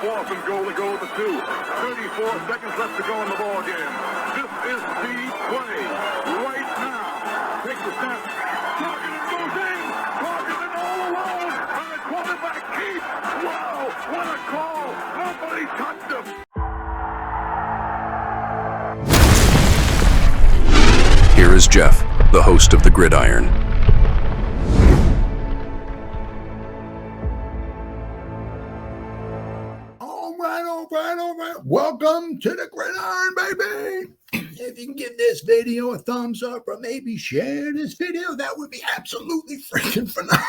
4th and goal to go to 2. 34 seconds left to go in the ball game. This is the play right now. Takes the snap. Targeted goes in. Targeted all alone. And the quarterback keeps. Wow, what a call. Nobody touched him. Here is Jeff, the host of the Gridiron. All right. Welcome to the Gridiron, baby. If you can give this video a thumbs up or maybe share this video, that would be absolutely freaking phenomenal.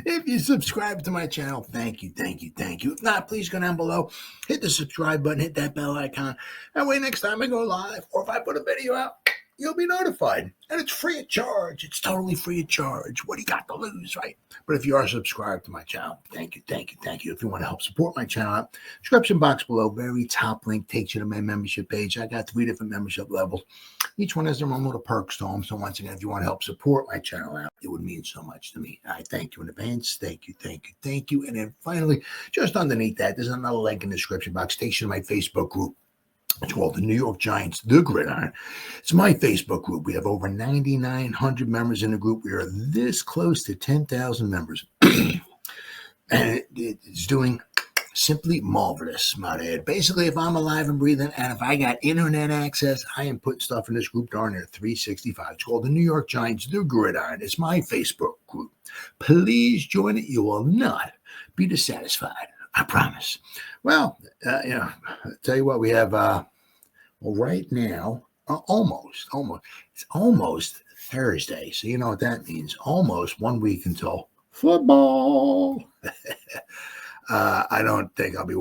If you subscribe to my channel, thank you. If not, please go down below, hit the subscribe button, hit that bell icon. That way next time I go live or if I put a video out, you'll be notified. And it's free of charge. It's totally free of charge. What do you got to lose, right? But if you are subscribed to my channel, thank you. If you want to help support my channel, description box below, very top link takes you to my membership page. I got 3 different membership levels. Each one has their own little perks to them. So once again, if you want to help support my channel out, it would mean so much to me. I thank you in advance. Thank you. And then finally, just underneath that, there's another link in the description box. Takes you to my Facebook group. It's called the New York Giants, The Gridiron. It's my Facebook group. We have over 9,900 members in the group. We are this close to 10,000 members. And it's doing simply marvelous, might add. Basically, if I'm alive and breathing and if I got internet access, I am putting stuff in this group darn near 365. It's called the New York Giants, The Gridiron. It's my Facebook group. Please join it. You will not be dissatisfied. I promise. Well, I'll tell you what, we have, right now, almost, it's almost Thursday. So you know what that means. Almost 1 week until football. I don't think I'll be,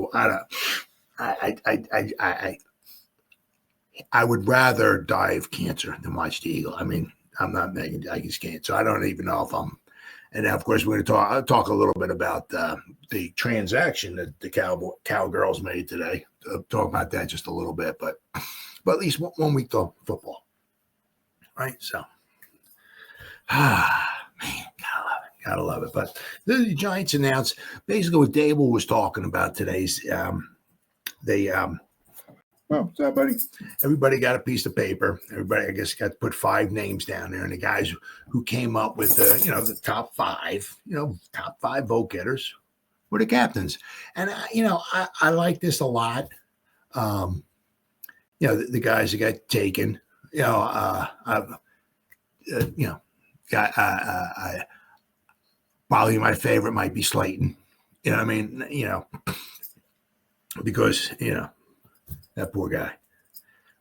I would rather die of cancer than watch the Eagle. I mean, I'm not making, I just can't. So I don't even know if I'm. And then, of course, we're going to talk a little bit about the transaction that the Cowgirls made today. Talk about that just a little bit, but at least 1 week till football, right? So, man, gotta love it. But the Giants announced basically what Dable was talking about today's. Well, what's up, buddy? Everybody got a piece of paper. Everybody, I guess, got to put 5 names down there. And the guys who came up with the top 5, top 5 vote getters were the captains. And, I like this a lot. The guys that got taken, probably my favorite might be Slayton. You know what I mean? Because, that poor guy,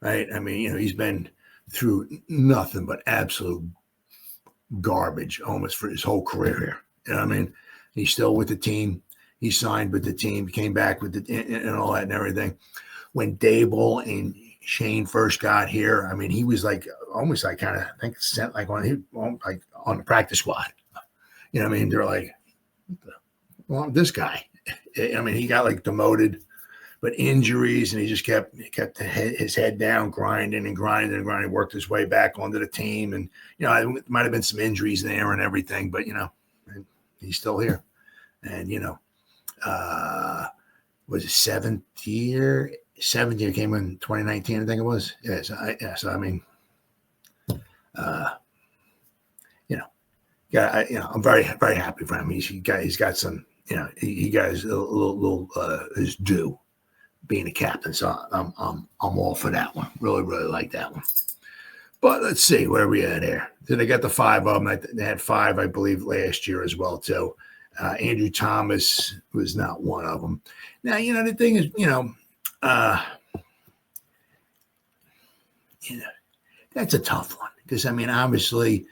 right? I mean, he's been through nothing but absolute garbage almost for his whole career here. You know what I mean? He's still with the team. He signed with the team, came back with and all that and everything. When Dable and Shane first got here, I mean, he was like almost like kind of, I think, sent like on the practice squad. You know what I mean? They're like, well, this guy. I mean, he got like demoted. But injuries, and he just kept his head down, grinding, worked his way back onto the team. And, it might have been some injuries there and everything, but, he's still here. And, was it seventh year came in 2019, I think it was. So I mean, I'm very, very happy for him. He's got some, he got his little his due. Being a captain, so I'm all for that one. Really like that one. But let's see where we at here. Then they got the 5 of them. They had 5, I believe, last year as well too. Andrew Thomas was not one of them. Now the thing is, that's a tough one because I mean, obviously,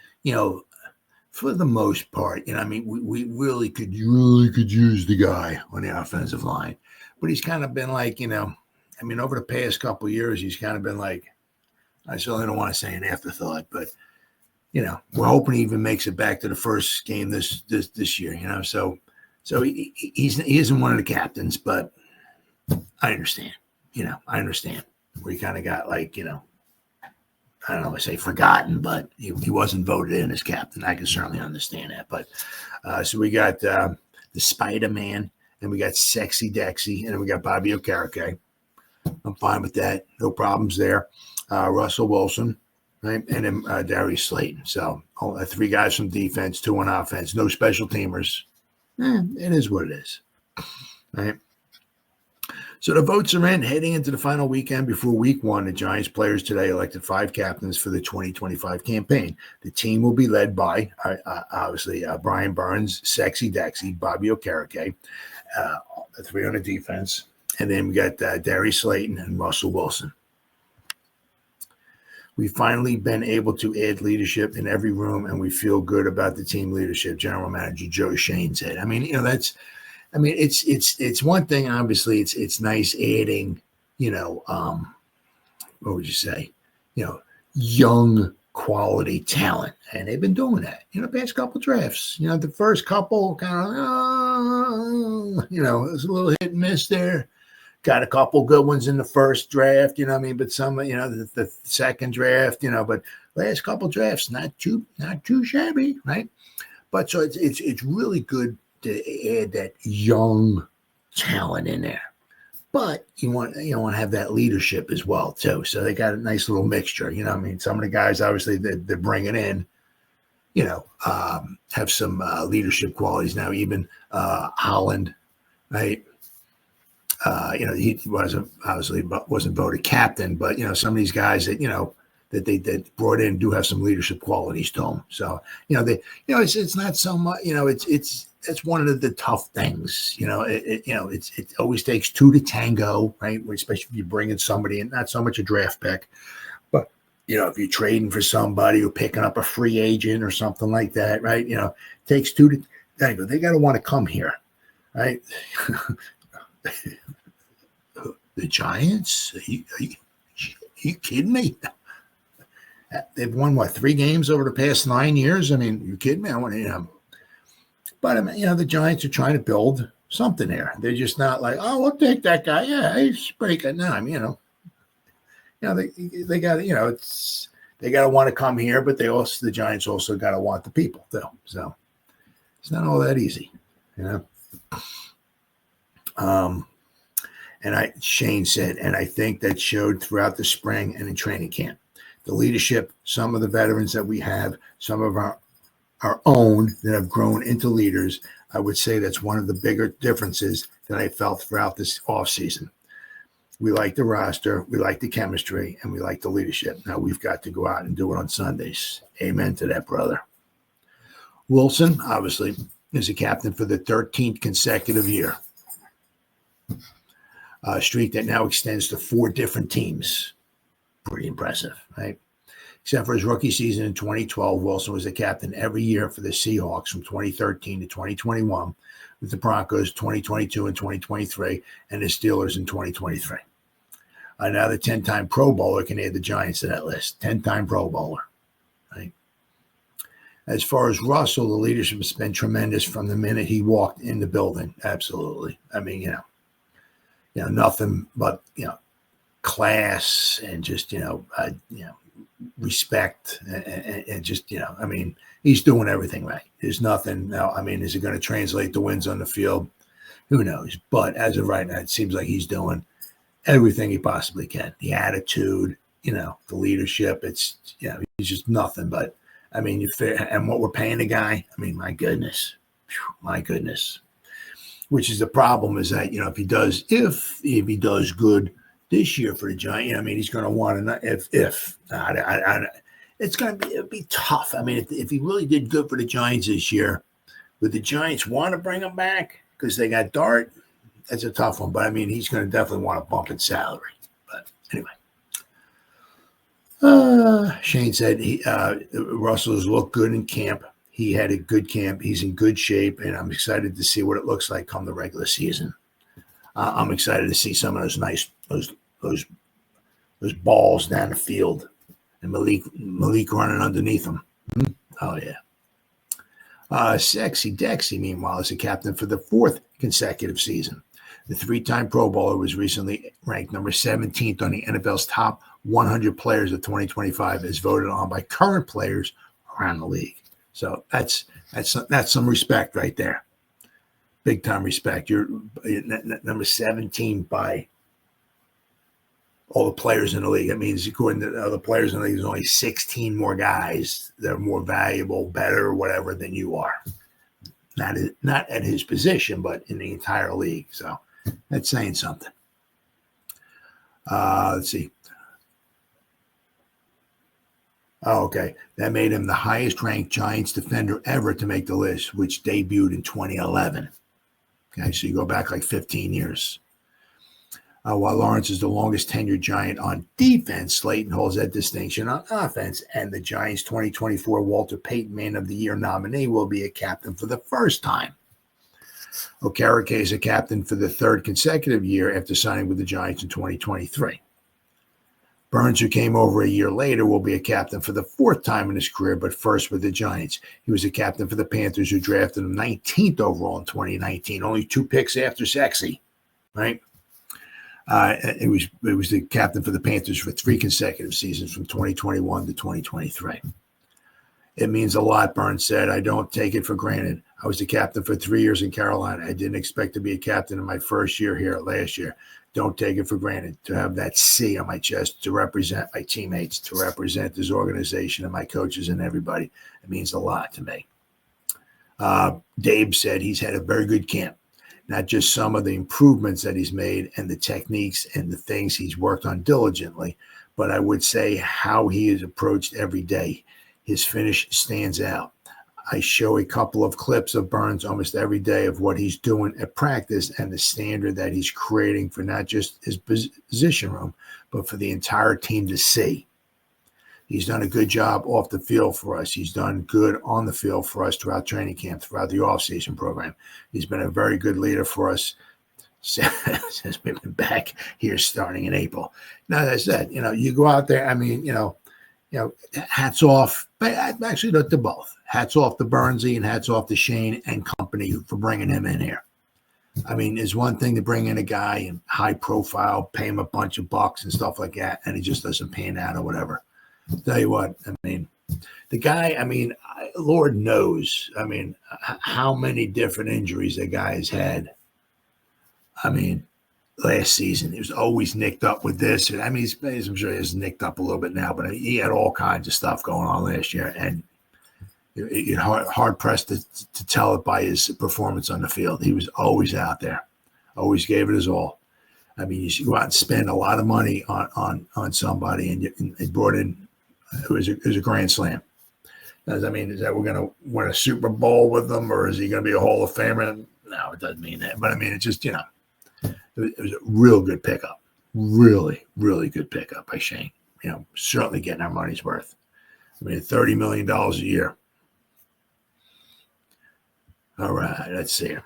for the most part, we really could use the guy on the offensive line. But he's kind of been like, over the past couple of years, he's kind of been like, I certainly don't want to say an afterthought, but, we're hoping he even makes it back to the first game this year, So he isn't one of the captains, but I understand, I understand where he kind of got like, I don't know if I say forgotten, but he wasn't voted in as captain. I can certainly understand that. But so we got the the Spider-Man, and we got Sexy Dexy, and then we got Bobby Okereke. I'm fine with that. No problems there. Russell Wilson, right? And then Darius Slayton. So 3 guys from defense, 2 on offense. No special teamers. It is what it is, right? So the votes are in, heading into the final weekend before week 1. The Giants players today elected 5 captains for the 2025 campaign. The team will be led by, obviously, Brian Burns, Sexy Dexy, Bobby Okereke, the 3 on the defense. And then we got Darius Slayton and Russell Wilson. We've finally been able to add leadership in every room, and we feel good about the team leadership, General Manager Joe Schoen said. I mean, it's one thing, obviously, it's nice adding, what would you say, young quality talent. And they've been doing that, past couple drafts. The first couple kind of, it was a little hit and miss there. Got a couple good ones in the first draft, but some, the second draft, but last couple drafts, not too shabby, right? But so it's really good to add that young talent in there. But you want to have that leadership as well, too. So they got a nice little mixture, some of the guys, obviously, they're bringing in, have some leadership qualities now, even Holland, right? He wasn't voted captain, but some of these guys that that brought in do have some leadership qualities to them. So it's not so much. It's one of the tough things. It always takes 2 to tango, right? Especially if you bring in somebody and not so much a draft pick, but if you're trading for somebody or picking up a free agent or something like that, right? It takes 2 to tango. They got to want to come here, right? The Giants? Are you kidding me? They've won 3 games over the past 9 years. I mean, you kidding me? I want to, but the Giants are trying to build something here. They're just not like, oh, we'll take that guy. Yeah, he's pretty good. No, I mean, they got they got to want to come here, but the Giants also got to want the people too. So it's not all that easy, And Shane said, and I think that showed throughout the spring and in training camp. The leadership, some of the veterans that we have, some of our own that have grown into leaders, I would say that's one of the bigger differences that I felt throughout this offseason. We like the roster, we like the chemistry, and we like the leadership. Now we've got to go out and do it on Sundays. Amen to that, brother. Wilson, obviously, is a captain for the 13th consecutive year. A streak that now extends to 4 different teams. Pretty impressive, right? Except for his rookie season in 2012, Wilson was the captain every year for the Seahawks from 2013 to 2021, with the Broncos 2022 and 2023, and the Steelers in 2023. Now the 10-time Pro Bowler can add the Giants to that list. 10-time Pro Bowler, right? As far as Russell, the leadership has been tremendous from the minute he walked in the building. Absolutely. I mean, nothing but, class and just, respect and just, I mean, he's doing everything right. There's nothing now. I mean, is it going to translate to wins on the field? Who knows? But as of right now, it seems like he's doing everything he possibly can. The attitude, the leadership, it's, he's just nothing but, I mean, and what we're paying the guy, I mean, my goodness. Which is the problem is that, if he does good this year for the Giants, I mean, he's going to want to, it's going to be tough. I mean, if he really did good for the Giants this year, would the Giants want to bring him back because they got Dart? That's a tough one. But I mean, he's going to definitely want to bump in salary. But anyway, Shane said Russell's looked good in camp. He had a good camp. He's in good shape, and I'm excited to see what it looks like come the regular season. I'm excited to see some of those nice those balls down the field, and Malik running underneath them. Oh yeah. Sexy Dexy, meanwhile, is a captain for the 4th consecutive season. The 3-time Pro Bowler was recently ranked number 17th on the NFL's top 100 players of 2025, as voted on by current players around the league. So that's some respect right there. big time respect. You're number 17 by all the players in the league. That means according to other players in the league, there's only 16 more guys that are more valuable, better, whatever than you are. Not at his position, but in the entire league. So that's saying something. Let's see. Oh, okay. That made him the highest ranked Giants defender ever to make the list, which debuted in 2011. Okay, so you go back like 15 years. While Lawrence is the longest tenured Giant on defense, Slayton holds that distinction on offense, and the Giants' 2024 Walter Payton Man of the Year nominee will be a captain for the first time. Okereke is a captain for the third consecutive year after signing with the Giants in 2023. Burns, who came over a year later, will be a captain for the fourth time in his career, but first with the Giants. He was a captain for the Panthers, who drafted him 19th overall in 2019, only 2 picks after Sexy, right? It was the captain for the Panthers for 3 consecutive seasons from 2021 to 2023. It means a lot, Burns said. I don't take it for granted. I was the captain for 3 years in Carolina. I didn't expect to be a captain in my first year here last year. Don't take it for granted to have that C on my chest, to represent my teammates, to represent this organization and my coaches and everybody. It means a lot to me. Dave said he's had a very good camp. Not just some of the improvements that he's made and the techniques and the things he's worked on diligently, but I would say how he is approached every day. His finish stands out. I show a couple of clips of Burns almost every day of what he's doing at practice and the standard that he's creating for not just his position room, but for the entire team to see. He's done a good job off the field for us. He's done good on the field for us throughout training camp, throughout the offseason program. He's been a very good leader for us since we've been back here starting in April. Now, as I said, you go out there, hats off. Actually, to both. Hats off to Burnsy and hats off to Shane and company for bringing him in here. I mean, it's one thing to bring in a guy in high profile, pay him a bunch of bucks and stuff like that, and he just doesn't pan out or whatever. I'll tell you what, the guy, Lord knows, how many different injuries the guy has had. Last season, he was always nicked up with this. I'm sure he's nicked up a little bit now, but he had all kinds of stuff going on last year, and you're hard pressed to tell it by his performance on the field. He was always out there, always gave it his all. You go out and spend a lot of money on somebody, and they brought in. It was a grand slam. Is that we're going to win a Super Bowl with them, or is he going to be a Hall of Famer? No, it doesn't mean that. But it just it was a real good pickup, really, really good pickup by Shane. Certainly getting our money's worth. $30 million a year. All right, let's see.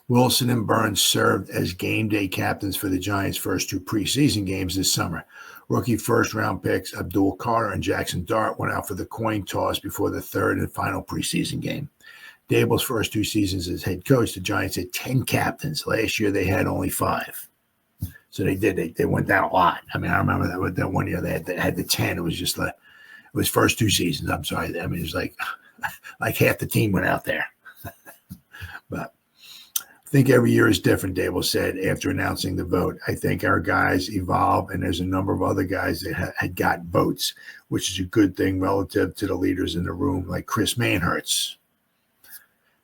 Wilson and Burns served as game day captains for the Giants' first 2 preseason games this summer. Rookie first-round picks Abdul Carter and Jackson Dart went out for the coin toss before the third and final preseason game. Dable's first 2 seasons as head coach, the Giants had 10 captains. Last year, they had only 5. So they went down a lot. I remember that one year they had the 10. It was just it was first 2 seasons. I'm sorry. It was like half the team went out there. But I think every year is different, Dable said after announcing the vote. I think our guys evolve, and there's a number of other guys that had got votes, which is a good thing relative to the leaders in the room, like Chris Manhertz.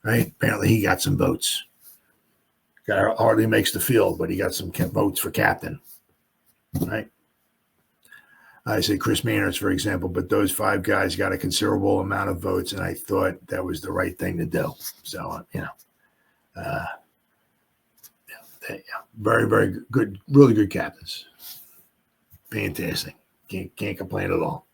Right? Apparently he got some votes. Guy hardly makes the field, but he got some votes for captain. Right? I say Chris Manhertz, for example, but those 5 guys got a considerable amount of votes, and I thought that was the right thing to do. So, very, very good, really good captains. Fantastic. Can't complain at all.